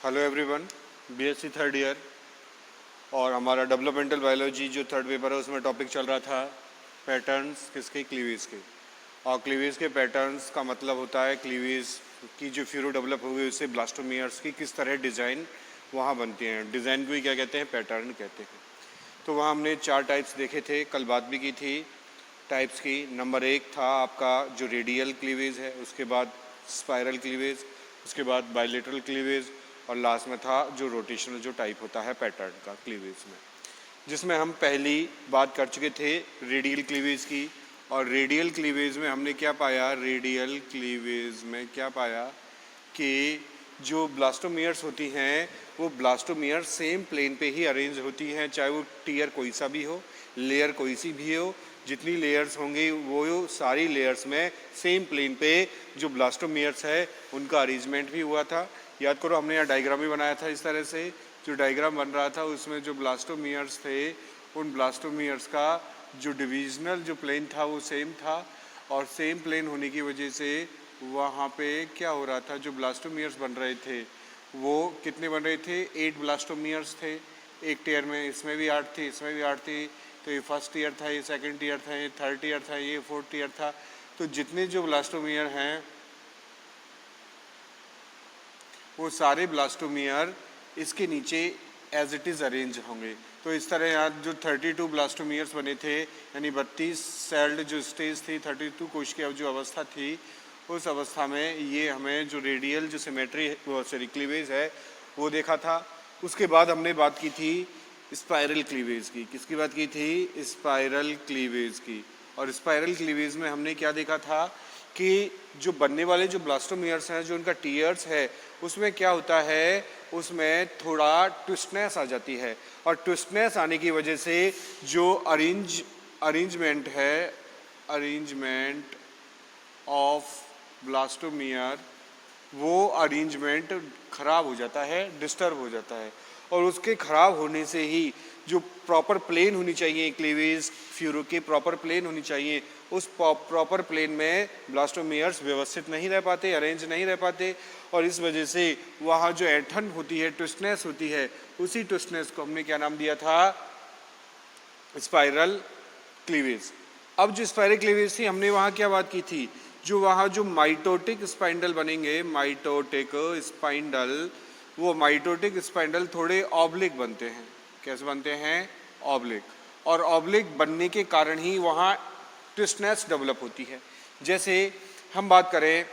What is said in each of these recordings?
Hello everyone, BSc third year और हमारा developmental biology जो थर्ड पेपर है उसमें टॉपिक चल रहा था पैटर्न्स किसके, क्लीवेज के। और क्लीवेज के पैटर्न्स का मतलब होता है क्लीवेज की जो फ्यूरो डेवलप हुई उससे ब्लास्टोमियर्स की किस तरह डिज़ाइन वहाँ बनती हैं। डिज़ाइन को ही क्या कहते हैं, पैटर्न कहते हैं। तो वहाँ हमने 4 टाइप्स देखे थे, कल बात भी की थी टाइप्स की। नंबर 1 था आपका जो रेडियल क्लीवेज है, उसके बाद स्पाइरल क्लीवेज, उसके बाद बायलेटरल क्लीवेज और लास्ट में था जो रोटेशनल जो टाइप होता है पैटर्न का क्लीवेज में, जिसमें हम पहली बात कर चुके थे रेडियल क्लीवेज की। और रेडियल क्लीवेज में हमने क्या पाया, रेडियल क्लीवेज में क्या पाया कि जो ब्लास्टोमियर्स होती हैं वो ब्लास्टोमियर सेम प्लेन पे ही अरेंज होती हैं, चाहे वो टीयर कोई सा भी हो, लेयर कोई सी भी हो। जितनी लेयर्स होंगी वो सारी लेयर्स में सेम प्लेन पे जो ब्लास्टोमियर्स है उनका अरेंजमेंट भी हुआ था। याद करो, हमने यहाँ डायग्राम भी बनाया था इस तरह से। जो डायग्राम बन रहा था उसमें जो ब्लास्टोमियर्स थे उन ब्लास्टोमियर्स का जो डिविजनल जो प्लेन था वो सेम था, और सेम प्लेन होने की वजह से वहाँ पे क्या हो रहा था, जो ब्लास्टोमियर्स बन रहे थे वो कितने बन रहे थे, 8 ब्लास्टोमियर्स थे एक टीयर में। इसमें भी 8 थी, इसमें भी 8 थी। तो ये फर्स्ट ईयर था, ये सेकंड ईयर था, ये थर्ड ईयर था, ये फोर्थ ईयर था। तो जितने जो ब्लास्टोमियर हैं वो सारे ब्लास्टोमियर इसके नीचे एज इट इज़ अरेंज होंगे। तो इस तरह यहाँ जो 32 ब्लास्टोमियर्स बने थे, यानी 32 सेल्ड जो स्टेज थी, 32 कोश की जो अवस्था थी, उस अवस्था में ये हमें जो रेडियल जो सिमेट्री सॉरी क्लीवेज है वो देखा था। उसके बाद हमने बात की थी स्पाइरल क्लीवेज की। किसकी बात की थी, स्पाइरल क्लीवेज की। और स्पाइरल क्लीवेज में हमने क्या देखा था कि जो बनने वाले जो ब्लास्टोमियर्स हैं, जो उनका टीयर्स है, उसमें क्या होता है, उसमें थोड़ा ट्विस्टनेस आ जाती है। और ट्विस्टनेस आने की वजह से जो अरेंजमेंट है, अरेंजमेंट ऑफ ब्लास्टोमियर, वो अरेंजमेंट खराब हो जाता है, डिस्टर्ब हो जाता है। और उसके खराब होने से ही जो प्रॉपर प्लेन होनी चाहिए, क्लीवेज फ्यूरो के प्रॉपर प्लेन होनी चाहिए, उस प्रॉपर प्लेन में ब्लास्टोमियर्स व्यवस्थित नहीं रह पाते, अरेंज नहीं रह पाते। और इस वजह से वहाँ जो ऐंठन होती है, ट्विस्टनेस होती है, उसी ट्विस्टनेस को हमने क्या नाम दिया था, स्पाइरल क्लीवेज। अब जो स्पाइरल क्लीवेज थी, हमने वहाँ क्या बात की थी, जो वहाँ जो माइटोटिक स्पाइंडल बनेंगे, माइटोटिक स्पाइंडल, वो माइटोटिक स्पाइंडल थोड़े ऑब्लिक बनते हैं। कैसे बनते हैं, ऑब्लिक। और ऑब्लिक बनने के कारण ही वहाँ ट्विस्टनेस डेवलप होती है। जैसे हम बात करें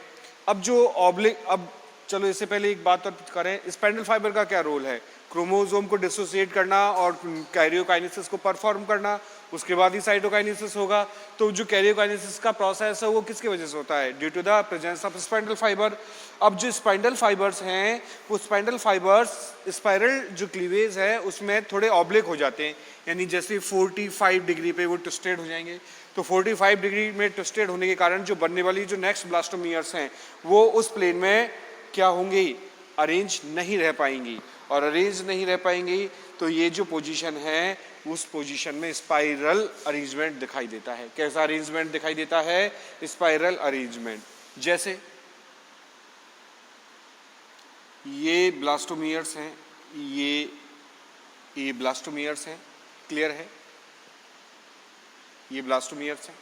अब जो ऑब्लिक, अब चलो इससे पहले एक बात और करें, स्पाइंडल फाइबर का क्या रोल है, क्रोमोसोम को डिसोसिएट करना और कैरियोकाइनेसिस को परफॉर्म करना, उसके बाद ही साइटोकाइनेसिस होगा। तो जो कैरियोकाइनेसिस का प्रोसेस है वो किसकी वजह से होता है, due to the presence of spindle fibre. अब जो स्पाइंडल फाइबर्स हैं वो स्पाइंडल फाइबर्स स्पाइरल जो क्लीवेज है उसमें थोड़े ऑब्लिक हो जाते हैं, यानी जैसे 45 डिग्री पे वो ट्विस्टेड हो जाएंगे। तो 45 डिग्री में ट्विस्टेड होने के कारण जो बनने वाली जो नेक्स्ट ब्लास्टोमियर्स हैं वो उस प्लेन में क्या होंगी, अरेंज नहीं रह पाएंगी। और अरेंज नहीं रह पाएंगी तो ये जो पोजीशन है उस पोजीशन में स्पाइरल अरेंजमेंट दिखाई देता है। कैसा अरेंजमेंट दिखाई देता है, स्पाइरल अरेंजमेंट। जैसे ये ब्लास्टोमियर्स हैं, ये ब्लास्टोमियर्स हैं, क्लियर है, ये ब्लास्टोमियर्स हैं।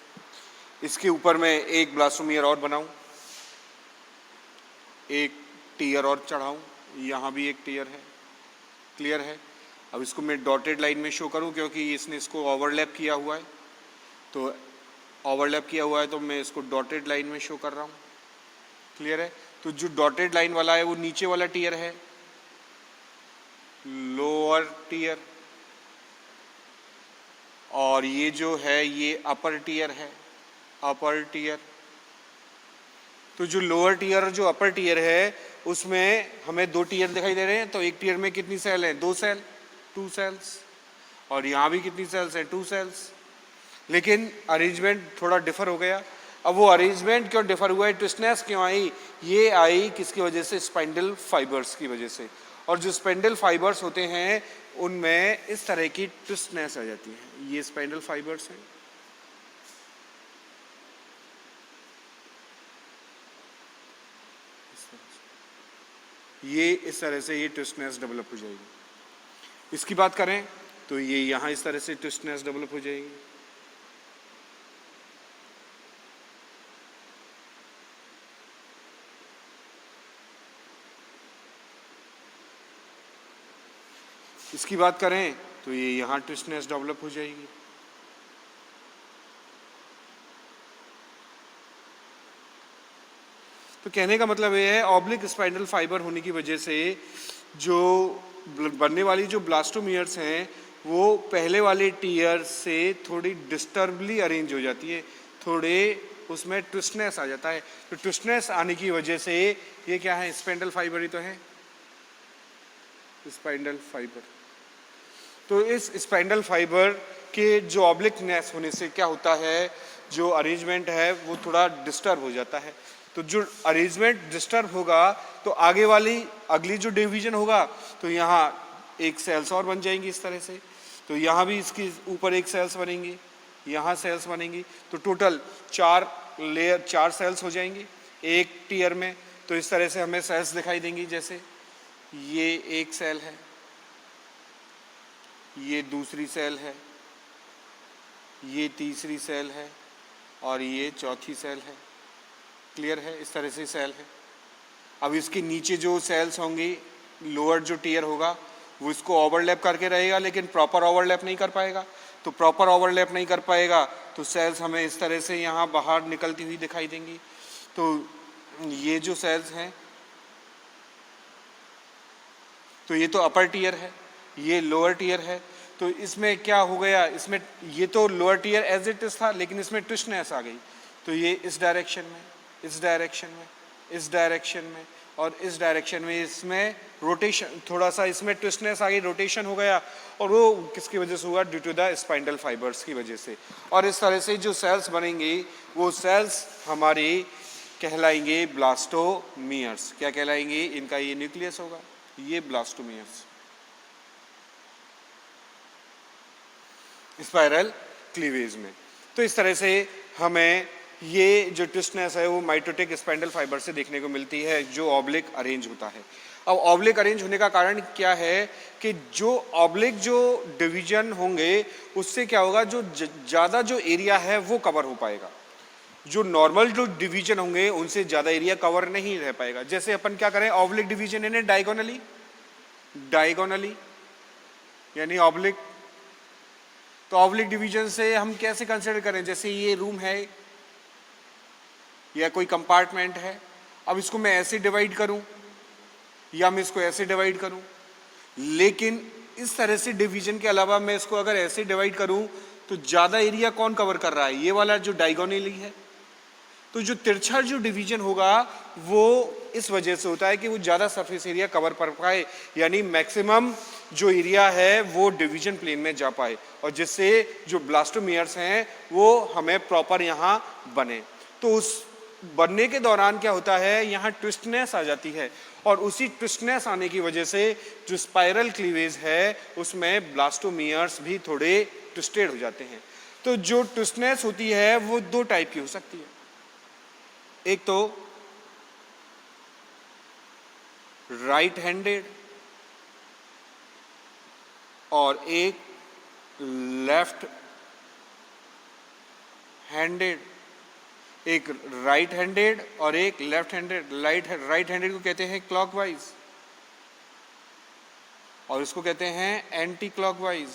इसके ऊपर मैं एक ब्लास्टोमियर और बनाऊं, एक टीयर और चढ़ाऊं, यहाँ भी एक टीयर है, क्लियर है। अब इसको मैं डॉटेड लाइन में शो करूं क्योंकि इसने इसको ओवरलैप किया हुआ है, तो ओवरलैप किया हुआ है तो मैं इसको डॉटेड लाइन में शो कर रहा हूं, क्लियर है। तो जो डॉटेड लाइन वाला है वो नीचे वाला टीयर है, लोअर टीयर, और ये जो है ये अपर टीयर है, अपर टीयर। तो जो लोअर टीयर और जो अपर टीयर है उसमें हमें 2 टीयर दिखाई दे रहे हैं। तो एक टीयर में कितनी सेल है, 2 सेल, 2 सेल्स। और यहाँ भी कितनी सेल्स है, 2 सेल्स। लेकिन अरेंजमेंट थोड़ा डिफर हो गया। अब वो अरेंजमेंट क्यों डिफर हुआ है, ट्विस्टनेस क्यों आई, ये आई किसकी वजह से, स्पाइंडल फाइबर्स की वजह से। और जो स्पाइंडल फाइबर्स होते हैं उनमें इस तरह की ट्विस्टनेस आ जाती है। ये स्पाइंडल फाइबर्स हैं, ये इस तरह से ये ट्विस्टनेस डेवलप हो जाएगी। इसकी बात करें तो ये यहाँ इस तरह से ट्विस्टनेस डेवलप हो जाएगी। इसकी बात करें तो ये यहाँ ट्विस्टनेस डेवलप हो जाएगी। तो कहने का मतलब ये है ऑब्लिक स्पाइनल फाइबर होने की वजह से जो बनने वाली जो ब्लास्टोमियर्स हैं वो पहले वाले टीयर से थोड़ी डिस्टर्बली अरेंज हो जाती है, थोड़े उसमें ट्विस्टनेस आ जाता है। तो ट्विस्टनेस आने की वजह से ये क्या है, स्पाइनल फाइबर ही तो है, स्पाइनल फाइबर। तो इस स्पाइनल फाइबर के जो ऑब्लिकनेस होने से क्या होता है, जो अरेंजमेंट है वो थोड़ा डिस्टर्ब हो जाता है। तो जो अरेंजमेंट डिस्टर्ब होगा तो आगे वाली अगली जो डिवीजन होगा तो यहाँ एक सेल्स और बन जाएंगी इस तरह से। तो यहाँ भी इसके ऊपर एक सेल्स बनेंगी, यहाँ सेल्स बनेंगी। तो टोटल 4 सेल्स हो जाएंगी एक टीयर में। तो इस तरह से हमें सेल्स दिखाई देंगी, जैसे ये एक सेल है, ये दूसरी सेल है, ये तीसरी सेल है और ये चौथी सेल है। क्लियर है, इस तरह से सेल है। अब इसके नीचे जो सेल्स होंगी, लोअर जो टीयर होगा वो इसको ओवरलैप करके रहेगा, लेकिन प्रॉपर ओवरलैप नहीं कर पाएगा। तो प्रॉपर ओवरलैप नहीं कर पाएगा तो सेल्स हमें इस तरह से यहाँ बाहर निकलती हुई दिखाई देंगी। तो ये जो सेल्स हैं, तो ये तो अपर टीयर है, ये लोअर टीयर है। तो इसमें क्या हो गया, इसमें ये तो lower tier as it is था, लेकिन इसमें ट्विस्टनेस आ गई। तो ये इस डायरेक्शन में, इस डायरेक्शन में, इस डायरेक्शन में और इस डायरेक्शन में इसमें रोटेशन, थोड़ा सा इसमें ट्विस्टनेस आ गई, रोटेशन हो गया। और वो किसकी वजह से हुआ, due to the spinal fibres की वजह से। और इस तरह से जो सेल्स बनेंगी वो सेल्स हमारी कहलाएंगे ब्लास्टोमियर्स। क्या कहलाएंगे, इनका ये न्यूक्लियस होगा, ये ब्लास्टोमियर्स। स्पाइरल क्लीवेज में तो इस तरह से हमें ये जो ट्विस्टनेस है वो माइटोटिक स्पाइनल फाइबर से देखने को मिलती है, जो ऑब्लिक अरेंज होता है। अब ऑब्लिक अरेंज होने का कारण क्या है कि जो ऑब्लिक जो डिवीजन होंगे उससे क्या होगा, जो ज़्यादा जो एरिया है वो कवर हो पाएगा। जो नॉर्मल जो डिवीजन होंगे उनसे ज़्यादा एरिया कवर नहीं रह पाएगा। जैसे अपन क्या करें, ऑब्लिक डिवीजन इन्हें डायगोनली, डायगोनली यानी ऑब्लिक। तो ऑब्लिक डिवीजन से हम कैसे कंसिडर करें, जैसे ये रूम है या कोई कंपार्टमेंट है, अब इसको मैं ऐसे डिवाइड करूं या मैं इसको ऐसे डिवाइड करूं, लेकिन इस तरह से डिवीजन के अलावा मैं इसको अगर ऐसे डिवाइड करूं तो ज़्यादा एरिया कौन कवर कर रहा है, ये वाला जो डायगोनली है। तो जो तिरछा जो डिवीजन होगा वो इस वजह से होता है कि वो ज़्यादा सरफेस एरिया कवर कर पाए, यानी मैक्सिमम जो एरिया है वो डिवीजन प्लेन में जा पाए, और जिससे जो ब्लास्टोमियर्स हैं वो हमें प्रॉपर यहाँ बने। तो उस बनने के दौरान क्या होता है, यहाँ ट्विस्टनेस आ जाती है, और उसी ट्विस्टनेस आने की वजह से जो स्पाइरल क्लीवेज है उसमें ब्लास्टोमियर्स भी थोड़े ट्विस्टेड हो जाते हैं। तो जो ट्विस्टनेस होती है वो 2 टाइप की हो सकती है, एक तो राइट हैंडेड और एक लेफ्ट हैंडेड। एक राइट हैंडेड और एक लेफ्ट हैंडेड। राइट हैंडेड को कहते हैं क्लॉकवाइज और इसको कहते हैं एंटी क्लॉकवाइज,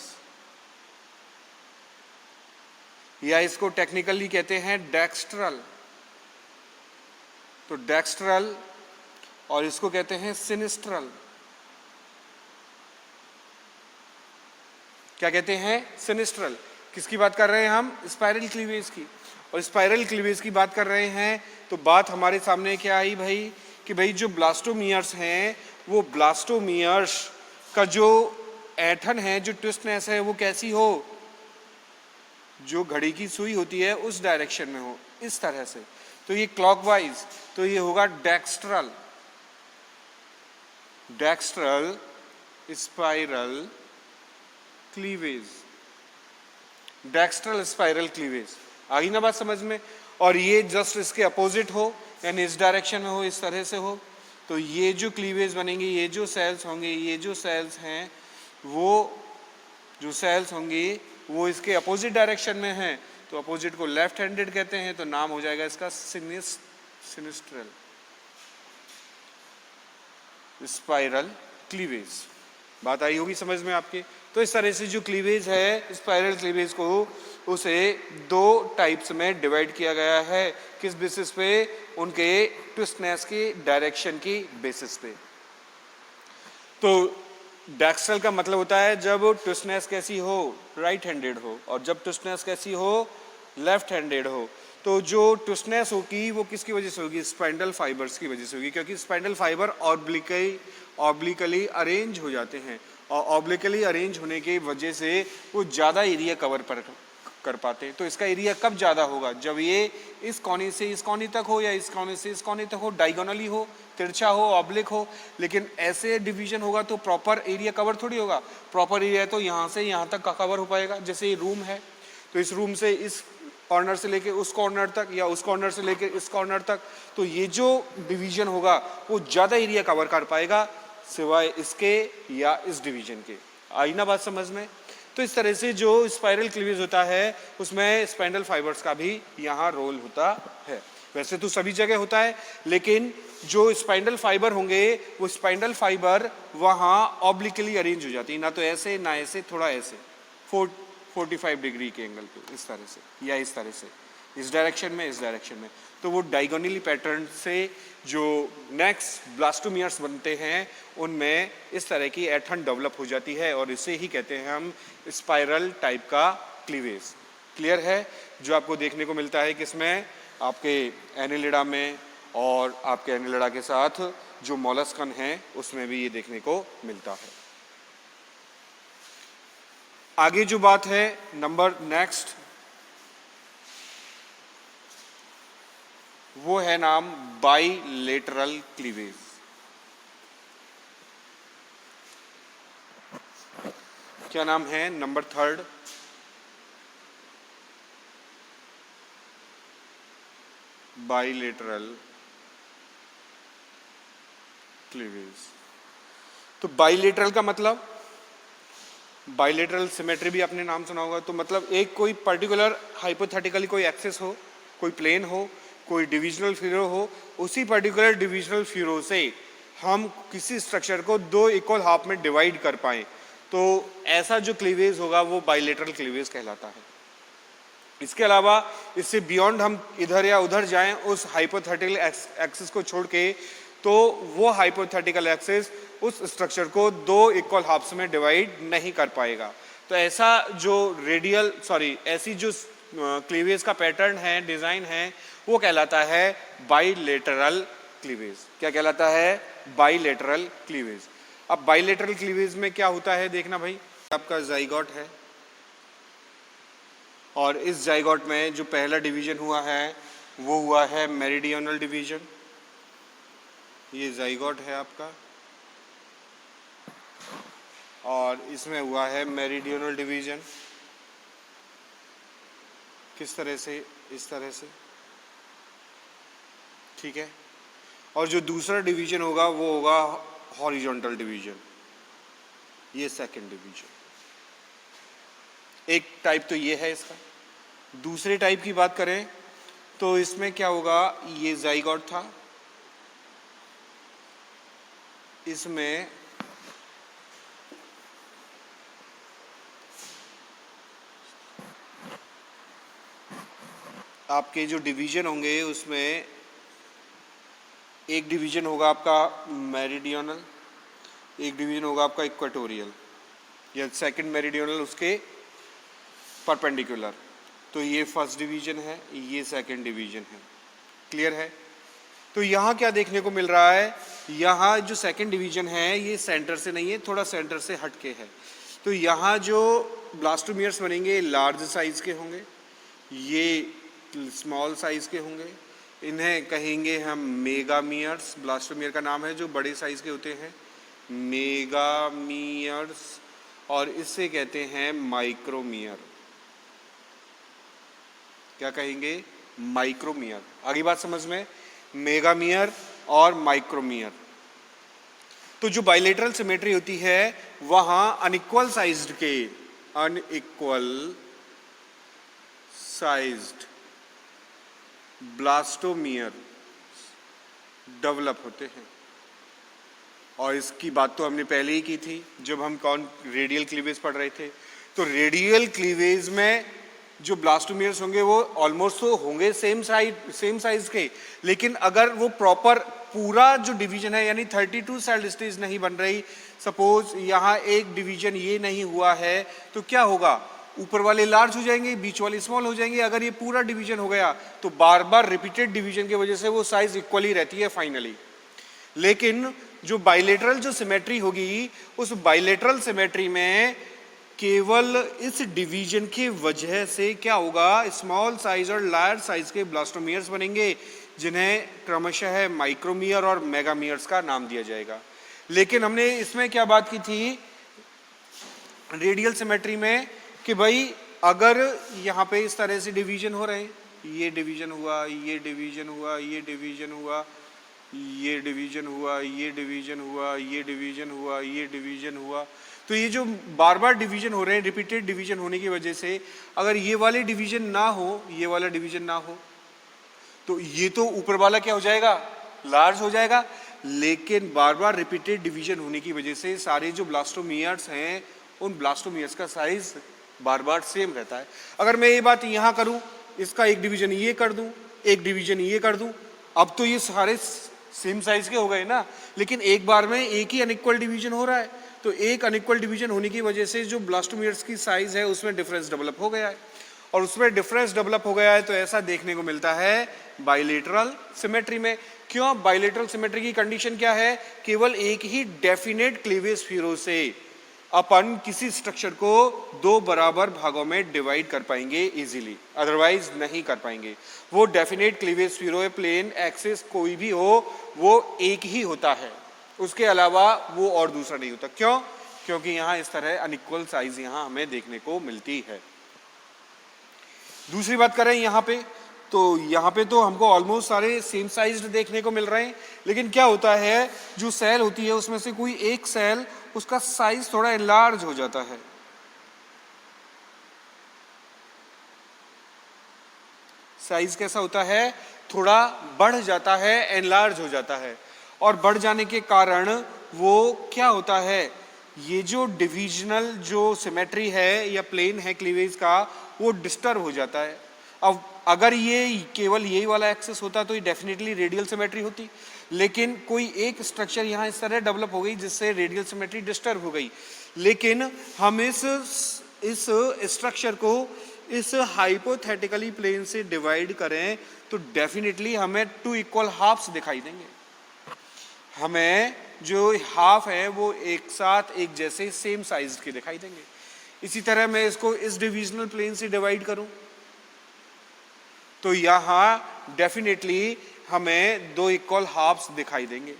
या इसको टेक्निकली कहते हैं डेक्स्ट्रल। तो डेक्स्ट्रल और इसको कहते हैं सिनिस्ट्रल। क्या कहते हैं, सिनिस्ट्रल। किसकी बात कर रहे हैं हम, स्पाइरल क्लीवेज की। और स्पाइरल क्लीवेज की बात कर रहे हैं तो बात हमारे सामने क्या आई भाई, कि भाई जो ब्लास्टोमियर्स हैं वो ब्लास्टोमियर्स का जो ऐठन है, जो ट्विस्टनेस है वो कैसी हो, जो घड़ी की सुई होती है उस डायरेक्शन में हो, इस तरह से। तो ये क्लॉकवाइज, तो ये होगा dextral, dextral spiral cleavage, dextral spiral cleavage. आ गई ना बात समझ में। और ये जस्ट इसके अपोजिट हो, यानी इस डायरेक्शन में हो, इस तरह से हो, तो ये जो क्लीवेज बनेंगे, ये जो सेल्स होंगे, ये जो सेल्स हैं वो जो सेल्स होंगी वो इसके अपोजिट डायरेक्शन में हैं, तो अपोजिट को लेफ्ट हैंडेड कहते हैं, तो नाम हो जाएगा इसका सिनिस्ट्रल स्पाइरल क्लीवेज। बात आई होगी समझ में आपके। तो इस तरह से जो क्लीवेज है स्पाइरल क्लीवेज को उसे दो टाइप्स में डिवाइड किया गया है। किस बेसिस पे? उनके ट्विस्टनेस की डायरेक्शन की बेसिस पे। तो डैक्स्ट्रल का मतलब होता है जब ट्विस्टनेस कैसी हो, राइट हैंडेड हो, और जब ट्विस्टनेस कैसी हो, लेफ्ट हैंडेड हो। तो जो ट्विस्टनेस होगी वो किसकी वजह से होगी? स्पाइंडल फाइबर्स की वजह से होगी, क्योंकि स्पाइंडल फाइबर ऑब्लिकली अरेंज हो जाते हैं, और ऑब्लिकली अरेंज होने की वजह से वो ज़्यादा एरिया कवर कर पाते हैं। तो इसका एरिया कब ज़्यादा होगा? जब ये इस कोने से इस कोने तक हो, या इस कोने से इस कोने तक हो, डायगोनली हो, तिरछा हो, ऑब्लिक हो। लेकिन ऐसे डिवीजन होगा तो प्रॉपर एरिया कवर थोड़ी होगा। प्रॉपर एरिया तो यहाँ से यहाँ तक का कवर हो पाएगा। जैसे ये रूम है, तो इस रूम से इस कॉर्नर से लेके उस कॉर्नर तक, या उस कॉर्नर से लेके इस कॉर्नर तक, तो ये जो डिवीजन होगा वो ज़्यादा एरिया कवर कर पाएगा सिवाय इसके या इस डिवीजन के। आई ना बात समझ में? तो इस तरह से जो स्पाइरल क्लीवेज होता है उसमें स्पाइंडल फाइबर्स का भी यहाँ रोल होता है। वैसे तो सभी जगह होता है, लेकिन जो स्पाइंडल फाइबर होंगे वो स्पाइंडल फाइबर वहाँ ऑब्लिकली अरेंज हो जाती है, ना तो ऐसे ना ऐसे, थोड़ा ऐसे 45 डिग्री के एंगल पे, इस तरह से या इस तरह से, इस डायरेक्शन में, इस डायरेक्शन में। तो वो डायगोनली पैटर्न से जो नेक्स्ट ब्लास्टोमियर्स बनते हैं उनमें इस तरह की एथन डेवलप हो जाती है, और इसे ही कहते हैं हम स्पाइरल टाइप का क्लीवेज। क्लियर है? जो आपको देखने को मिलता है किसमें? आपके एनिलिडा में, और आपके एनिलिडा के साथ जो मोलस्कन है उसमें भी ये देखने को मिलता है। आगे जो बात है नंबर नेक्स्ट, वो है नाम बाइलेटरल क्लीवेज। क्या नाम है? Number third, bilateral cleavage. तो बाइलेटरल का मतलब, बाइलेटरल सिमेट्री भी आपने नाम सुना होगा। तो मतलब एक कोई पर्टिकुलर हाइपोथेटिकली कोई एक्सिस हो, कोई प्लेन हो, कोई डिविजनल फिरो हो, उसी पर्टिकुलर डिविजनल फिरो से हम किसी स्ट्रक्चर को दो इक्वल हाफ में डिवाइड कर पाएं, तो ऐसा जो क्लीवेज होगा वो बाइलेटरल क्लीवेज कहलाता है। इसके अलावा इससे बियॉन्ड हम इधर या उधर जाएं उस हाइपोथेटिकल एक्सिस को छोड़ के, तो वो हाइपोथेटिकल एक्सिस उस स्ट्रक्चर को दो इक्वल हाफ्स में डिवाइड नहीं कर पाएगा। तो ऐसा जो ऐसी जो क्लीवेज का पैटर्न है, डिजाइन है, वो कहलाता है बाइलेटरल क्लीवेज। क्या कहलाता है? Bilateral cleavage. अब बाइलेटरल क्लीवेज में क्या होता है देखना भाई, आपका जाइगोट है, और इस जाइगोट में जो पहला डिवीजन हुआ है वो हुआ है मेरिडियनल डिवीजन। ये जाइगोट है आपका, और इसमें हुआ है मेरिडियनल डिवीजन। किस तरह से? इस तरह से, ठीक है। और जो दूसरा डिवीजन होगा वो होगा हॉरिजॉन्टल डिवीजन, ये सेकंड डिवीजन। एक टाइप तो ये है इसका। दूसरे टाइप की बात करें तो इसमें क्या होगा, ये जाइगोट था, इसमें आपके जो डिवीजन होंगे उसमें एक डिवीजन होगा आपका मेरिडियनल, एक डिवीजन होगा आपका इक्वेटोरियल, या सेकंड मेरिडियनल उसके परपेंडिकुलर। तो ये फर्स्ट डिवीजन है, ये सेकंड डिवीजन है। क्लियर है? तो यहाँ क्या देखने को मिल रहा है, यहाँ जो सेकंड डिवीजन है ये सेंटर से नहीं है, थोड़ा सेंटर से हटके है। तो यहाँ जो ब्लास्टोमियर्स बनेंगे लार्ज साइज के होंगे, ये स्मॉल साइज के होंगे। इन्हें कहेंगे हम मेगामियर्स। ब्लास्टोमियर का नाम है जो बड़े साइज के होते हैं, मेगामियर्स। और इससे कहते हैं माइक्रोमियर। क्या कहेंगे? माइक्रोमियर। आगे बात समझ में? मेगामियर और माइक्रोमियर। तो जो बाइलेटरल सिमेट्री होती है वहां अनइक्वल साइज्ड ब्लास्टोमियर डेवलप होते हैं। और इसकी बात तो हमने पहले ही की थी जब हम रेडियल क्लीवेज पढ़ रहे थे। तो रेडियल क्लीवेज में जो ब्लास्टोमियर्स होंगे वो ऑलमोस्ट तो होंगे सेम साइज के, लेकिन अगर वो प्रॉपर पूरा जो डिवीजन है यानी 32 सेल स्टेज नहीं बन रही, सपोज यहाँ एक डिवीजन ये नहीं हुआ है, तो क्या होगा, ऊपर वाले लार्ज हो जाएंगे, बीच वाले स्मॉल हो जाएंगे। अगर ये पूरा डिवीजन हो गया तो बार बार रिपीटेड डिवीजन की वजह से वो साइज इक्वली रहती है फाइनली। लेकिन जो बाइलेटरल जो सिमेट्री होगी, उस बाइलेटरल सिमेट्री में केवल इस डिवीजन की वजह से क्या होगा, स्मॉल साइज और लार्ज साइज के ब्लास्टोमियर्स बनेंगे, जिन्हें क्रमशः माइक्रोमियर और मेगामियर्स का नाम दिया जाएगा। लेकिन हमने इसमें क्या बात की थी रेडियल सिमेट्री में कि भाई अगर यहाँ पे इस तरह से डिवीजन हो रहे हैं, ये डिवीजन हुआ, ये डिवीजन हुआ, ये डिवीजन हुआ, ये डिवीजन हुआ, ये डिवीजन हुआ, ये डिवीजन हुआ, ये डिवीजन हुआ, तो ये जो बार बार डिवीजन हो रहे हैं, रिपीटेड डिवीजन होने की वजह से अगर ये वाले डिवीजन ना हो, ये वाला डिवीजन ना हो, तो ये तो ऊपर वाला क्या हो जाएगा, लार्ज हो जाएगा। लेकिन बार बार रिपीटेड डिवीजन होने की वजह से सारे जो ब्लास्टोमियर्स हैं उन ब्लास्टोमियर्स का साइज बार बार सेम रहता है। अगर मैं ये बात यहाँ करूँ, इसका एक डिवीजन ये कर दूँ, एक डिवीजन ये कर दूँ, अब तो ये सारे सेम साइज के हो गए ना, लेकिन एक बार में एक ही अनइक्वल डिवीजन हो रहा है। तो एक अनइक्वल डिवीजन होने की वजह से जो ब्लास्टोमियर्स की साइज है उसमें डिफरेंस डेवलप हो गया है, और उसमें डिफरेंस डेवलप हो गया है तो ऐसा देखने को मिलता है बाइलेटरल सिमेट्री में। क्यों बाइलेटरल सिमेट्री की कंडीशन क्या है, केवल एक ही डेफिनेट क्लीवेज स्फीयरों से अपन किसी स्ट्रक्चर को दो बराबर भागों में डिवाइड कर पाएंगे इजीली, अदरवाइज नहीं कर पाएंगे। वो डेफिनेट क्लीवेज स्फीयर है, प्लेन एक्सिस कोई भी हो, वो एक ही होता है, उसके अलावा वो और दूसरा नहीं होता। क्यों, क्योंकि यहाँ इस तरह अनइक्वल साइज यहाँ हमें देखने को मिलती है। दूसरी बात करें यहाँ पे, तो यहाँ पे तो हमको ऑलमोस्ट सारे सेम साइज्ड देखने को मिल रहे हैं, लेकिन क्या होता है जो सेल होती है उसमें से कोई एक सेल उसका साइज थोड़ा एनलार्ज हो जाता है। साइज कैसा होता है, थोड़ा बढ़ जाता है, एनलार्ज हो जाता है, और बढ़ जाने के कारण वो क्या होता है, ये जो डिविजनल जो सिमेट्री है या प्लेन है क्लीवेज का वो डिस्टर्ब हो जाता है। अब अगर ये केवल यही वाला एक्सेस होता तो ये डेफिनेटली रेडियल सिमेट्री होती, लेकिन कोई एक स्ट्रक्चर यहाँ इस तरह डेवलप हो गई जिससे रेडियल सिमेट्री डिस्टर्ब हो गई। लेकिन हम इस स्ट्रक्चर को इस हाइपोथेटिकली प्लेन से डिवाइड करें तो डेफिनेटली हमें टू इक्वल हाफ्स दिखाई देंगे। हमें जो हाफ है वो एक साथ एक जैसे सेम साइज के दिखाई देंगे। इसी तरह मैं इसको इस डिविजनल प्लेन से डिवाइड करूं तो यहाँ डेफिनेटली हमें दो इक्वल हाफ्स दिखाई देंगे।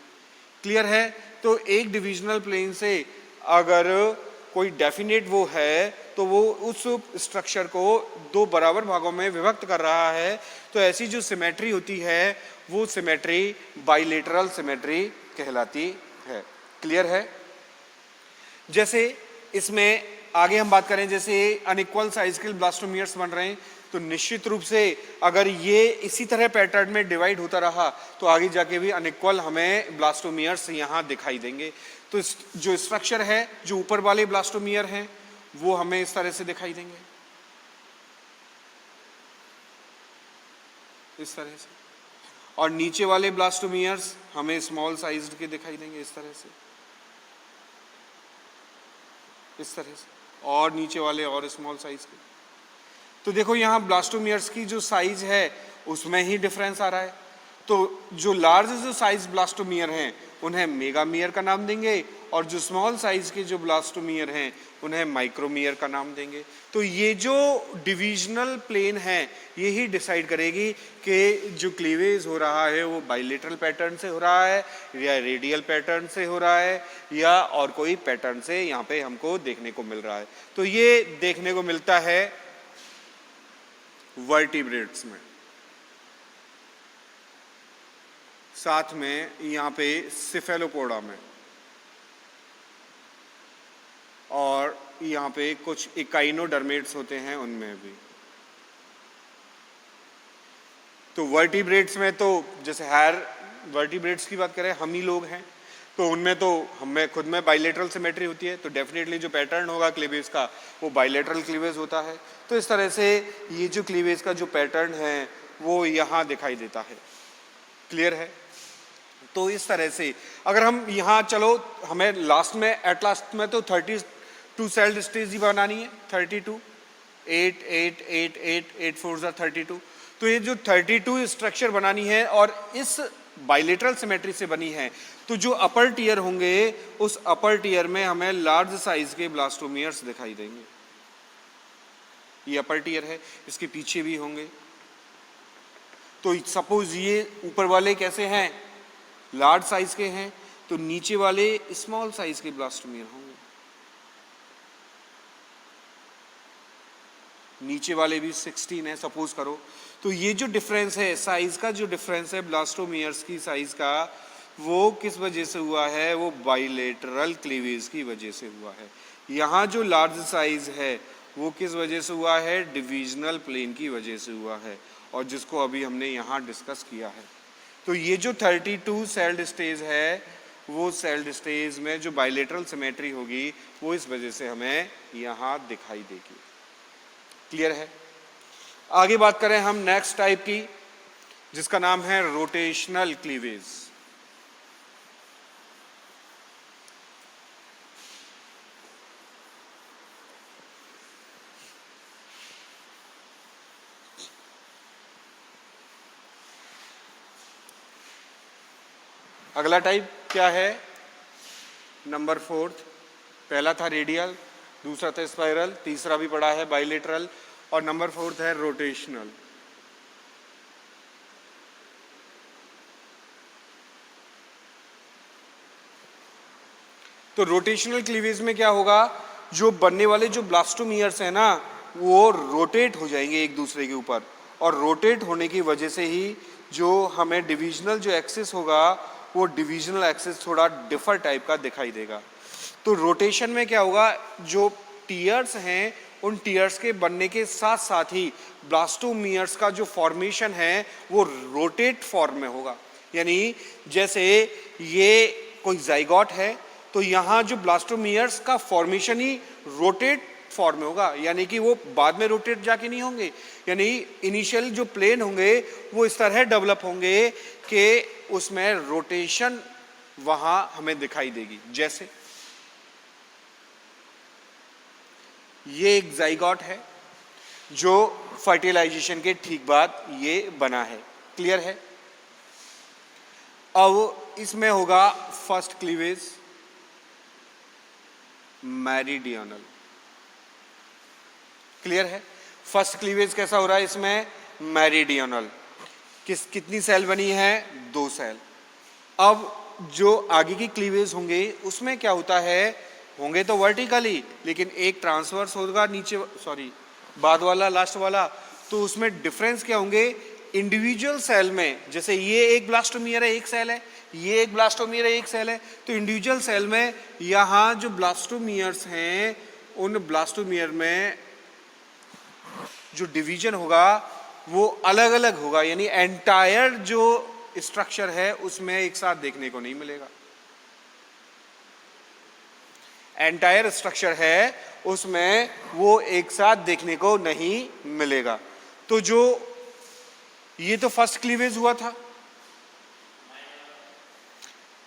क्लियर है, तो एक डिविजनल प्लेन से अगर कोई डेफिनेट वो है तो वो उस स्ट्रक्चर को दो बराबर भागों में विभक्त कर रहा है, तो ऐसी जो सिमेट्री होती है वो सिमेट्री बाइलेटरल सिमेट्री कहलाती है। क्लियर है, जैसे इसमें आगे हम बात करें, जैसे अनइक्वल साइज के ब्लास्टोमियर्स बन रहे हैं, तो निश्चित रूप से अगर ये इसी तरह पैटर्न में डिवाइड होता रहा तो आगे जाके भी अनइक्वल हमें ब्लास्टोमियर्स यहाँ दिखाई देंगे। तो जो स्ट्रक्चर है, जो ऊपर वाले ब्लास्टोमियर हैं वो हमें इस तरह से दिखाई देंगे, इस तरह से, और नीचे वाले ब्लास्टोमियर्स हमें स्मॉल साइज के दिखाई देंगे इस तरह से, इस तरह से, और नीचे वाले और स्मॉल साइज के। तो देखो यहाँ ब्लास्टोमियर्स की जो साइज है उसमें ही डिफरेंस आ रहा है। तो जो लार्ज जो साइज ब्लास्टोमियर हैं उन्हें मेगामियर का नाम देंगे, और जो स्मॉल साइज के जो ब्लास्टोमियर हैं उन्हें माइक्रोमियर का नाम देंगे। तो ये जो डिविजनल प्लेन है यही डिसाइड करेगी कि जो क्लीवेज हो रहा है वो बाइलेटरल पैटर्न से हो रहा है या रेडियल पैटर्न से हो रहा है या और कोई पैटर्न से यहाँ पे हमको देखने को मिल रहा है। तो ये देखने को मिलता है वर्टिब्रेट्स में, साथ में यहाँ पे सिफेलोपोडा में। यहाँ पे कुछ इकाइनोडर्मेट्स होते हैं उनमें भी। तो वर्टिब्रेट्स में तो जैसे हायर वर्टिब्रेट्स की बात करें, हम ही लोग हैं, तो उनमें तो हमें खुद में बाइलेटरल सिमेट्री होती है, तो डेफिनेटली जो पैटर्न होगा क्लीवेज का वो बाइलेटरल क्लीवेज होता है। तो इस तरह से ये जो क्लीवेज का जो पैटर्न है वो यहाँ दिखाई देता है। क्लियर है? तो इस तरह से अगर हम यहाँ चलो, हमें लास्ट में एट लास्ट में तो 32 सेल स्टेज ही बनानी है। 32 8 8 8 8 8 4 32। तो ये जो 32 स्ट्रक्चर बनानी है और इस बाइलेटरल सिमेट्री से बनी है, तो जो अपर टीयर होंगे उस अपर टीयर में हमें लार्ज साइज के ब्लास्टोमियर्स दिखाई देंगे। ये अपर टीयर है, इसके पीछे भी होंगे। तो सपोज ये ऊपर वाले कैसे हैं, लार्ज साइज के हैं, तो नीचे वाले स्मॉल साइज के ब्लास्टोमियर होंगे। नीचे वाले भी 16 है सपोज करो। तो ये जो डिफरेंस है साइज का, जो डिफरेंस है ब्लास्टोमियर्स की साइज का, वो किस वजह से हुआ है? वो बाइलेटरल क्लीवेज की वजह से हुआ है। यहाँ जो लार्ज साइज है वो किस वजह से हुआ है? डिविजनल प्लेन की वजह से हुआ है, और जिसको अभी हमने यहाँ डिस्कस किया है। तो ये जो 32 सेल्ड स्टेज है, वो सेल्ड स्टेज में जो बाइलेटरल सिमेट्री होगी वो इस वजह से हमें यहाँ दिखाई देगी। क्लियर है? आगे बात करें हम नेक्स्ट टाइप की, जिसका नाम है रोटेशनल क्लीवेज। अगला टाइप क्या है? नंबर 4। पहला था रेडियल, दूसरा था स्पाइरल, तीसरा भी पड़ा है बाइलेटरल, और नंबर 4 है रोटेशनल। तो रोटेशनल क्लीवेज में क्या होगा? जो बनने वाले जो ब्लास्टोमियर्स है ना, वो रोटेट हो जाएंगे एक दूसरे के ऊपर, और रोटेट होने की वजह से ही जो हमें डिविजनल जो एक्सिस होगा वो डिविजनल एक्सिस थोड़ा डिफर टाइप का दिखाई देगा। तो रोटेशन में क्या होगा? जो टीयर्स हैं उन टीयर्स के बनने के साथ साथ ही ब्लास्टोमियर्स का जो फॉर्मेशन है वो रोटेट फॉर्म में होगा। यानी जैसे ये कोई जाइगोट है, तो यहाँ जो ब्लास्टोमियर्स का फॉर्मेशन ही रोटेट फॉर्म में होगा, यानी कि वो बाद में रोटेट जाके नहीं होंगे। यानी इनिशियल जो प्लेन होंगे वो इस तरह डेवलप होंगे कि उसमें रोटेशन वहां हमें दिखाई देगी। जैसे ये एक जाइगोट है जो फर्टिलाइजेशन के ठीक बाद ये बना है। क्लियर है? अब इसमें होगा फर्स्ट क्लीवेज मेरिडियनल। क्लियर है? फर्स्ट क्लीवेज कैसा हो रहा है इसमें? मेरिडियनल। कितनी सेल बनी है? 2 सेल। अब जो आगे की क्लीवेज होंगे उसमें क्या होता है? होंगे तो वर्टिकली, लेकिन एक ट्रांसवर्स होगा नीचे, बाद वाला लास्ट वाला। तो उसमें डिफरेंस क्या होंगे? इंडिविजुअल सेल में, जैसे ये एक ब्लास्टोमियर है, एक सेल है, ये एक ब्लास्टोमियर है, एक सेल है, तो इंडिविजुअल सेल में यहाँ जो ब्लास्टोमियर्स हैं उन ब्लास्टोमियर में जो डिवीजन होगा वो अलग अलग होगा। यानी एंटायर जो स्ट्रक्चर है उसमें एक साथ देखने को नहीं मिलेगा। एंटायर स्ट्रक्चर है उसमें वो एक साथ देखने को नहीं मिलेगा। तो जो ये तो फर्स्ट क्लीवेज हुआ था।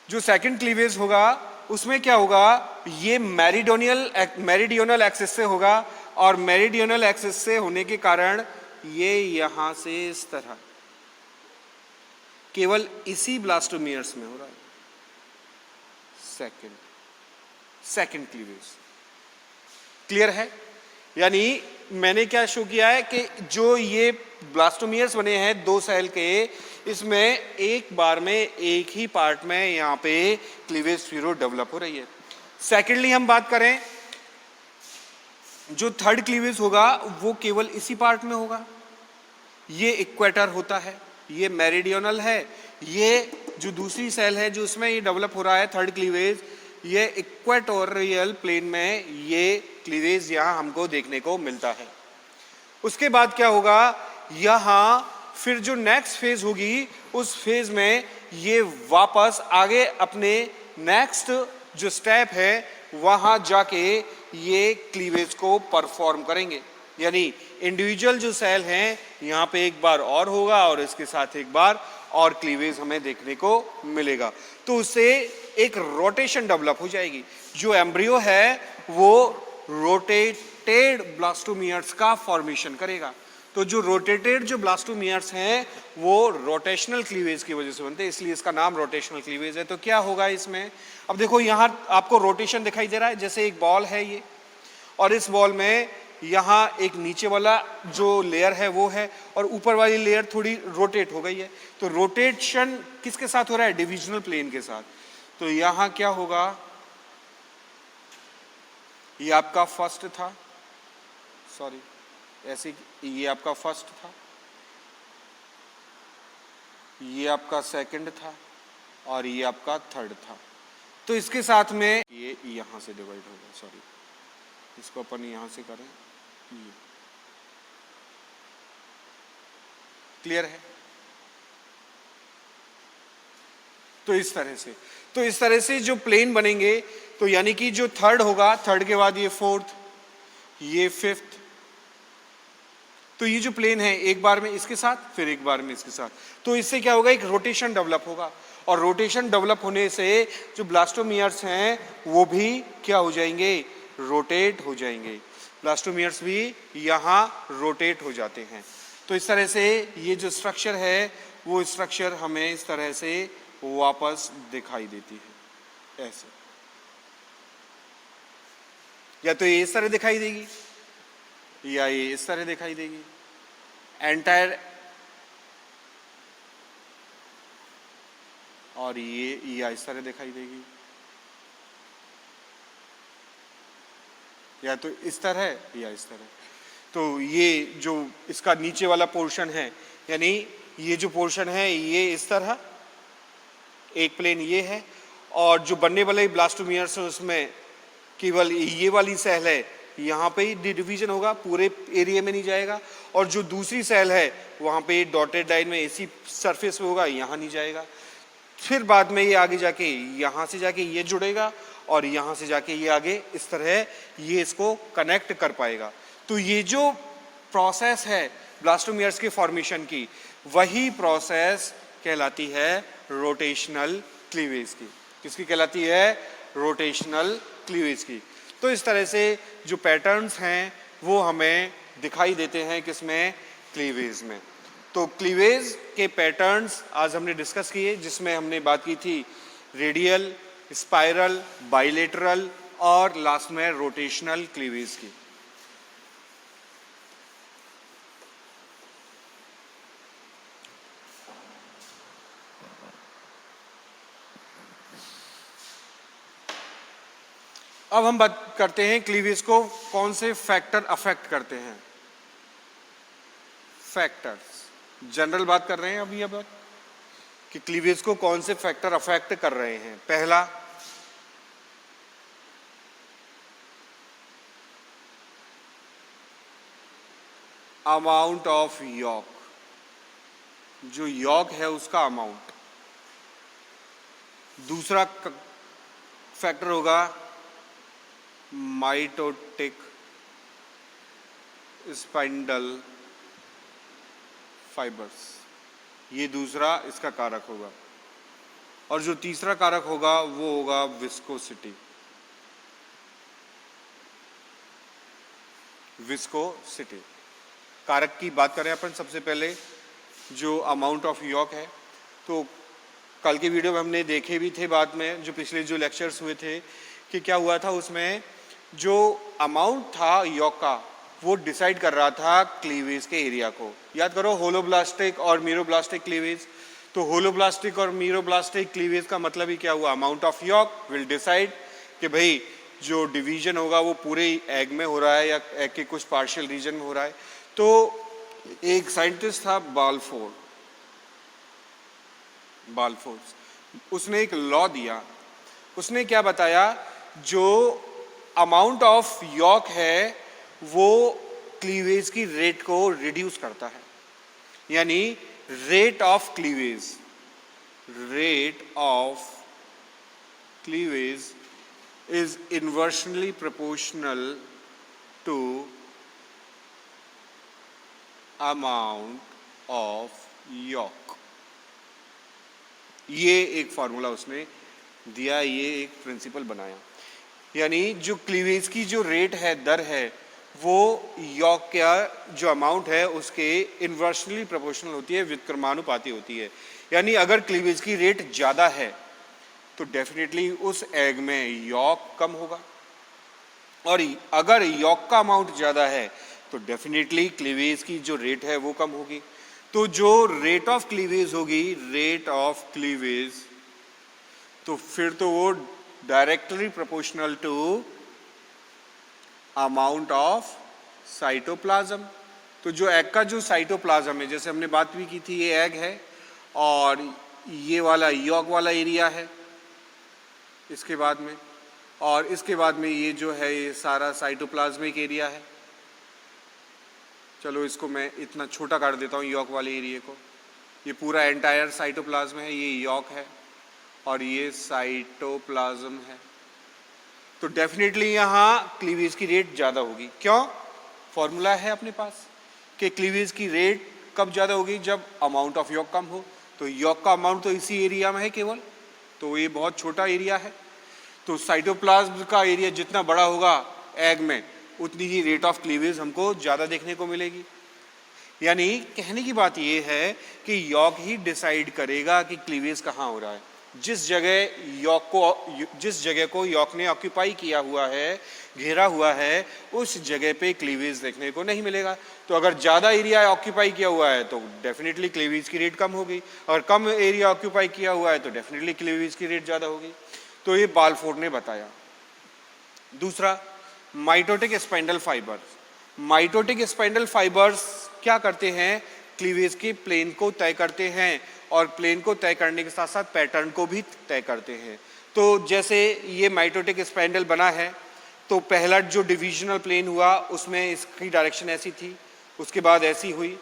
जो सेकंड क्लीवेज होगा उसमें क्या होगा? ये मेरिडियनल एक्सिस से होगा, और मेरिडियनल एक्सिस से होने के कारण ये यहां से इस तरह केवल इसी ब्लास्टोमियर्स में हो रहा है। Second cleavage. क्लियर है? यानी मैंने क्या शो किया है कि जो ये ब्लास्टोमियर्स बने हैं 2 सेल के, इसमें एक बार में एक ही पार्ट में यहाँ पे क्लीवेज स्फीरो डेवलप हो रही है। सेकेंडली हम बात करें, जो थर्ड क्लीवेज होगा वो केवल इसी पार्ट में होगा। ये इक्वेटर होता है, ये मेरिडियनल है, ये जो दूसरी सेल है जो इसमें ये डेवलप हो रहा है थर्ड क्लीवेज, ये इक्वेटोरियल प्लेन में ये क्लीवेज यहाँ हमको देखने को मिलता है। उसके बाद क्या होगा, यहाँ फिर जो नेक्स्ट फेज होगी उस फेज में ये वापस आगे अपने नेक्स्ट जो स्टेप है वहां जाके ये क्लीवेज को परफॉर्म करेंगे। यानी इंडिविजुअल जो सेल हैं यहाँ पे एक बार और होगा और इसके साथ एक बार और क्लीवेज हमें देखने को मिलेगा। तो उससे एक रोटेशन डेवलप हो जाएगी। जो एम्ब्रियो है वो रोटेटेड ब्लास्टोमियर्स का फॉर्मेशन करेगा। तो जो रोटेटेड जो ब्लास्टोमियर्स हैं वो रोटेशनल क्लीवेज की वजह से बनते हैं, इसलिए इसका नाम रोटेशनल क्लीवेज है। तो क्या होगा इसमें, अब देखो यहाँ आपको रोटेशन दिखाई दे रहा है, जैसे एक बॉल है ये, और इस बॉल में यहाँ एक नीचे वाला जो लेयर है वो है और ऊपर वाली लेयर थोड़ी रोटेट हो गई है। तो रोटेशन किसके साथ हो रहा है, डिविजनल प्लेन के साथ। तो यहाँ क्या होगा, ये आपका फर्स्ट था, सॉरी ऐसे, ये आपका फर्स्ट था, ये आपका सेकंड था और ये आपका थर्ड था। तो इसके साथ में ये यहां से डिवाइड होगा, सॉरी इसको अपन यहां से करें, ये क्लियर है। तो इस तरह से जो प्लेन बनेंगे, तो यानी कि जो थर्ड होगा, थर्ड के बाद ये फोर्थ, ये फिफ्थ, तो ये जो प्लेन है एक बार में इसके साथ, फिर एक बार में इसके साथ, तो इससे क्या होगा, एक रोटेशन डेवलप होगा। और रोटेशन डेवलप होने से जो ब्लास्टोमियर्स हैं वो भी क्या हो जाएंगे, रोटेट हो जाएंगे। ब्लास्टोमियर्स भी यहाँ रोटेट हो जाते हैं। तो इस तरह से ये जो स्ट्रक्चर है वो स्ट्रक्चर हमें इस तरह से वापस दिखाई देती है, ऐसे, या तो ये इस तरह दिखाई देगी या ये इस तरह दिखाई देगी। एंटायर, और ये या इस तरह दिखाई देगी, या तो इस तरह या इस तरह। तो ये जो इसका नीचे वाला पोर्शन है, यानी ये जो पोर्शन है ये इस तरह एक प्लेन ये है, और जो बनने वाले ब्लास्टोमियर्स है उसमें केवल ये वाली सेल है यहाँ पे ही डिवीजन होगा, पूरे एरिया में नहीं जाएगा, और जो दूसरी सेल है वहाँ पे डॉटेड लाइन में इसी सरफेस पे होगा, यहाँ नहीं जाएगा। फिर बाद में ये आगे जाके यहाँ से जाके ये जुड़ेगा और यहाँ से जाके ये आगे इस तरह ये इसको कनेक्ट कर पाएगा। तो ये जो प्रोसेस है ब्लास्टोमियर्स के फॉर्मेशन की, वही प्रोसेस कहलाती है रोटेशनल क्लीवेज की। किसकी कहलाती है, रोटेशनल क्लीवेज की। तो इस तरह से जो पैटर्न्स हैं वो हमें दिखाई देते हैं किसमें, क्लीवेज में। तो क्लीवेज के पैटर्न्स आज हमने डिस्कस किए, जिसमें हमने बात की थी रेडियल, स्पाइरल, बाइलेटरल और लास्ट में रोटेशनल क्लीवेज की। अब हम बात करते हैं क्लीवेज को कौन से फैक्टर अफेक्ट करते हैं। फैक्टर्स, जनरल बात कर रहे हैं अभी अब कि क्लीवेज को कौन से फैक्टर अफेक्ट कर रहे हैं। पहला, अमाउंट ऑफ यॉक, जो यॉक है उसका अमाउंट। दूसरा फैक्टर होगा माइटोटिक स्पाइंडल फाइबर्स, ये दूसरा इसका कारक होगा। और जो तीसरा कारक होगा वो होगा विस्कोसिटी। विस्कोसिटी कारक की बात करें अपन, सबसे पहले जो अमाउंट ऑफ यॉक है, तो कल के वीडियो में हमने देखे भी थे, बाद में जो पिछले जो लेक्चर्स हुए थे कि क्या हुआ था, उसमें जो अमाउंट था यॉक का वो डिसाइड कर रहा था क्लीवेज के एरिया को। याद करो, होलोब्लास्टिक और मीरोब्लास्टिक क्लीवेज। तो होलोब्लास्टिक और मीरोब्लास्टिक क्लीवेज का मतलब ही क्या हुआ, amount of York will decide कि भाई जो डिवीजन होगा वो पूरे एग में हो रहा है या एग के कुछ पार्शियल रीजन में हो रहा है। तो एक साइंटिस्ट था बालफोर्ड, उसने एक लॉ दिया। उसने क्या बताया, जो अमाउंट ऑफ यॉक है वो क्लीवेज की रेट को रिड्यूस करता है, यानी rate of cleavage is inversely proportional to amount of yolk. ये एक फॉर्मूला उसने दिया, ये एक प्रिंसिपल बनाया, यानी जो क्लीवेज की जो रेट है, दर है, वो यॉक का जो अमाउंट है उसके इन्वर्सली प्रोपोर्शनल होती है, व्युत्क्रमानुपाती होती है। यानी अगर क्लीवेज की रेट ज़्यादा है तो डेफिनेटली उस एग में यॉक कम होगा, और अगर यॉक का अमाउंट ज़्यादा है तो डेफिनेटली क्लीवेज की जो रेट है वो कम होगी। तो जो रेट ऑफ क्लीवेज होगी, रेट ऑफ क्लीवेज, तो फिर तो वो directly proportional to amount of cytoplasm. तो जो एग का जो साइटोप्लाज्म है, जैसे हमने बात भी की थी, ये एग है और ये वाला यॉक वाला एरिया है इसके बाद में, और इसके बाद में ये जो है ये सारा साइटोप्लाज्मिक एरिया है। चलो इसको मैं इतना छोटा कर देता हूँ यॉक वाले एरिया को। ये पूरा एंटायर साइटोप्लाज्म है, ये यॉक है और ये साइटोप्लाज्म है। तो डेफिनेटली यहाँ क्लीवेज की रेट ज़्यादा होगी। क्यों? फॉर्मूला है अपने पास कि क्लीवेज की रेट कब ज़्यादा होगी, जब अमाउंट ऑफ यॉक कम हो। तो यॉक का अमाउंट तो इसी एरिया में है केवल, तो ये बहुत छोटा एरिया है। तो साइटोप्लाज्म का एरिया जितना बड़ा होगा एग में, उतनी ही रेट ऑफ क्लीवेज हमको ज़्यादा देखने को मिलेगी। यानी कहने की बात ये है कि यॉक ही डिसाइड करेगा कि क्लीवेज कहाँ हो रहा है। जिस जगह को यॉक ने ऑक्यूपाई किया हुआ है, घेरा हुआ है, उस जगह पे क्लीवेज देखने को नहीं मिलेगा। तो अगर ज़्यादा एरिया ऑक्यूपाई किया हुआ है तो डेफिनेटली क्लीवेज की रेट कम होगी, और कम एरिया ऑक्यूपाई किया हुआ है तो डेफिनेटली क्लीवेज की रेट ज़्यादा होगी। तो ये बालफोर्ड ने बताया। दूसरा, mitotic spindle fibres. Mitotic spindle fibres क्या करते हैं? क्लीवेज के प्लेन को तय करते हैं, और प्लेन को तय करने के साथ साथ पैटर्न को भी तय करते हैं। तो जैसे ये माइटोटिक स्पाइंडल बना है, तो पहला जो डिविजनल प्लेन हुआ उसमें इसकी डायरेक्शन ऐसी थी, उसके बाद ऐसी हुई,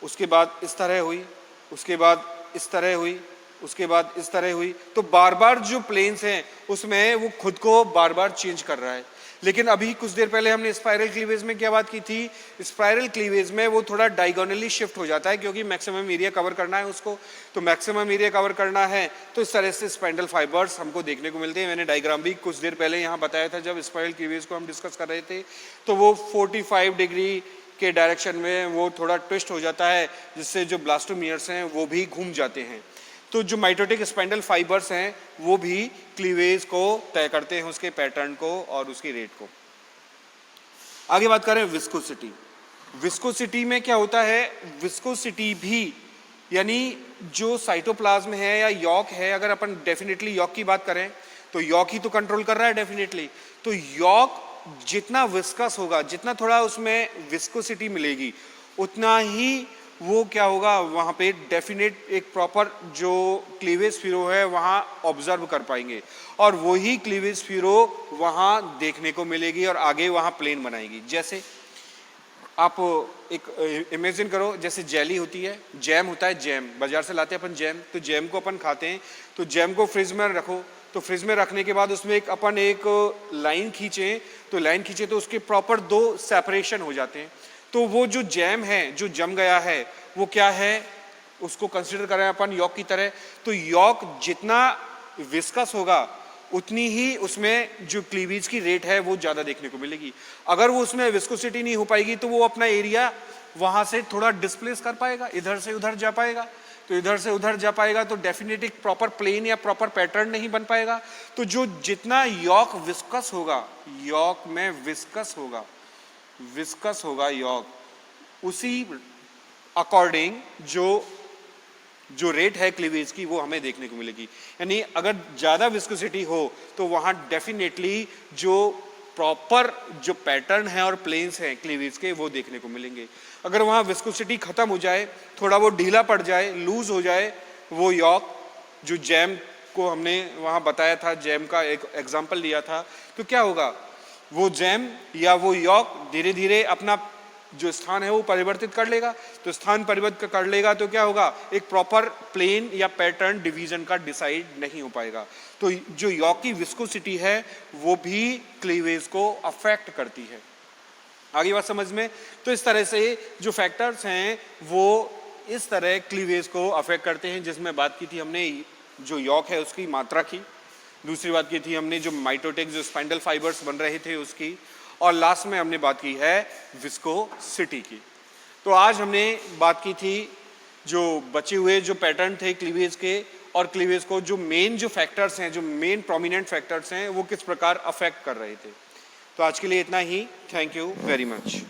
उसके बाद इस तरह हुई, उसके बाद इस तरह हुई, उसके बाद इस तरह हुई। तो बार बार जो प्लेन्स हैं उसमें वो खुद को बार बार चेंज कर रहा है। लेकिन अभी कुछ देर पहले हमने स्पाइरल क्लीवेज में क्या बात की थी? स्पाइरल क्लीवेज में वो थोड़ा डायगोनली शिफ्ट हो जाता है, क्योंकि मैक्सिमम एरिया कवर करना है उसको। तो मैक्सिमम एरिया कवर करना है तो इस तरह से स्पाइंडल फाइबर्स हमको देखने को मिलते हैं। मैंने डायग्राम भी कुछ देर पहले यहाँ बताया था जब स्पाइरल क्लीवेज को हम डिस्कस कर रहे थे। तो वो 45 डिग्री के डायरेक्शन में वो थोड़ा ट्विस्ट हो जाता है, जिससे जो ब्लास्टोमियर्स हैं वो भी घूम जाते हैं। तो जो माइटोटिक स्पाइंडल फाइबर्स हैं वो भी क्लीवेज को तय करते हैं, उसके पैटर्न को और उसकी रेट को। आगे बात करें विस्कोसिटी। विस्कोसिटी में क्या होता है? विस्कोसिटी भी, यानी जो साइटोप्लाज्म है या यॉक है, अगर अपन डेफिनेटली यॉक की बात करें तो यॉक ही तो कंट्रोल कर रहा है डेफिनेटली। तो यॉक जितना विस्कस होगा, जितना थोड़ा उसमें विस्कोसिटी मिलेगी, उतना ही वो क्या होगा, वहाँ पे डेफिनेट एक प्रॉपर जो क्लीवेज फिरो है वहाँ ऑब्जर्व कर पाएंगे, और वही क्लीवेज फिरो वहाँ देखने को मिलेगी और आगे वहाँ प्लेन बनाएगी। जैसे आप एक इमेजिन करो, जैसे जेली होती है, जैम होता है, जैम बाजार से लाते हैं अपन जैम। तो जैम को अपन खाते हैं, तो जैम को फ्रिज में रखो, तो फ्रिज में रखने के बाद उसमें अपन एक लाइन खींचें, तो लाइन खींचे तो उसके प्रॉपर 2 सेपरेशन हो जाते हैं। तो वो जो जैम है, जो जम गया है, वो क्या है, उसको कंसिडर करें अपन यॉक की तरह। तो यॉक जितना विस्कस होगा उतनी ही उसमें जो क्लीवेज की रेट है वो ज़्यादा देखने को मिलेगी। अगर वो उसमें विस्कोसिटी नहीं हो पाएगी तो वो अपना एरिया वहाँ से थोड़ा डिस्प्लेस कर पाएगा, इधर से उधर जा पाएगा। तो इधर से उधर जा पाएगा तो डेफिनेट एक प्रॉपर प्लेन या प्रॉपर पैटर्न नहीं बन पाएगा। तो जो जितना यॉक विस्कस होगा, यॉक में विस्कस होगा यॉक, उसी अकॉर्डिंग जो रेट है क्लीवेज की वो हमें देखने को मिलेगी। यानी अगर ज़्यादा विस्कोसिटी हो तो वहाँ डेफिनेटली जो प्रॉपर जो पैटर्न है और प्लेन्स हैं क्लीवेज के वो देखने को मिलेंगे। अगर वहाँ विस्कोसिटी ख़त्म हो जाए, थोड़ा वो ढीला पड़ जाए, लूज हो जाए वो यॉक, जो जैम को हमने वहाँ बताया था, जैम का एक एग्जाम्पल लिया था, तो क्या होगा वो जैम या वो यॉक धीरे धीरे अपना जो स्थान है वो परिवर्तित कर लेगा। तो स्थान परिवर्तित कर लेगा तो क्या होगा, एक प्रॉपर प्लेन या पैटर्न डिवीजन का डिसाइड नहीं हो पाएगा। तो जो यॉक की विस्कोसिटी है वो भी क्लीवेज को अफेक्ट करती है। आगे बात समझ में? तो इस तरह से जो फैक्टर्स हैं वो इस तरह क्लीवेज को अफेक्ट करते हैं, जिसमें बात की थी हमने जो यॉक है उसकी मात्रा की, दूसरी बात की थी हमने जो माइटोटिक जो स्पाइंडल फाइबर्स बन रहे थे उसकी, और लास्ट में हमने बात की है विस्कोसिटी की। तो आज हमने बात की थी जो बचे हुए जो पैटर्न थे क्लीवेज के, और क्लीवेज को जो मेन जो फैक्टर्स हैं, जो मेन प्रोमिनेंट फैक्टर्स हैं वो किस प्रकार अफेक्ट कर रहे थे। तो आज के लिए इतना ही। Thank you very much.